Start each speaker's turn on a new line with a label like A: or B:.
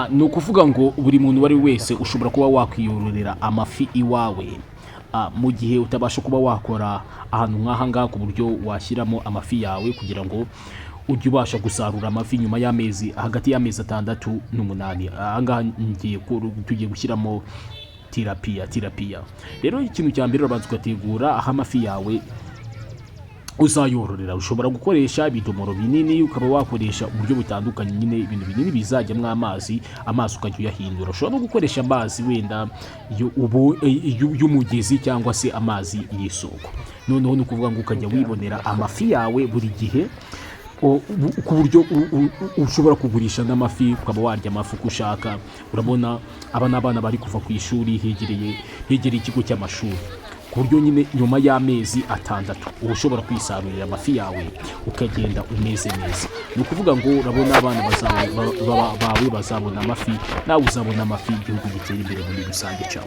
A: ni ukuvuga ngo buri muntu uwo ari we wese ushobora kuba wakwiyororera amafi iwawe, mu gihe utabasha kuba wakora ahantu nk'aha ngaha ku buryo washyiramo amafi yawe kugira ngo ujye ubasha gusarura amafi nyuma y'amezi, hagati y'amezi 6 n'8. Aha ngaha tugiye gushyiramo tirapiya. Rero ikintu cya mbere urabanza ugategura aho amafi yawe uzayororera. Ushobora gukoresha ibidomoro binini, ukaba wakoresha uburyo butandukanye, nyine ibintu binini bizajyamo amazi ukajya uyahindura. Ushobora no gukoresha amazi wenda y'umugezi cyangwa se amazi y'isoko. Noneho ni ukuvuga ngo ukajya wibonera amafi yawe buri gihe, ku buryo ushobora kugurisha n'amafi, ukaba warya amafi uko ushaka. Urabona aba n'abana bari kuva ku ishuri, hegereye ikigo cy'amashuri, ku buryo nyine nyuma y'amezi 6 uba ushobora kwisarurira amafi yawe ukagenda umeze neza. Ni ukuvuga ngo urabona abana bawe bazabona amafi, nawe uzabona amafi, igihugu gitera imbere muri rusange. Ciao.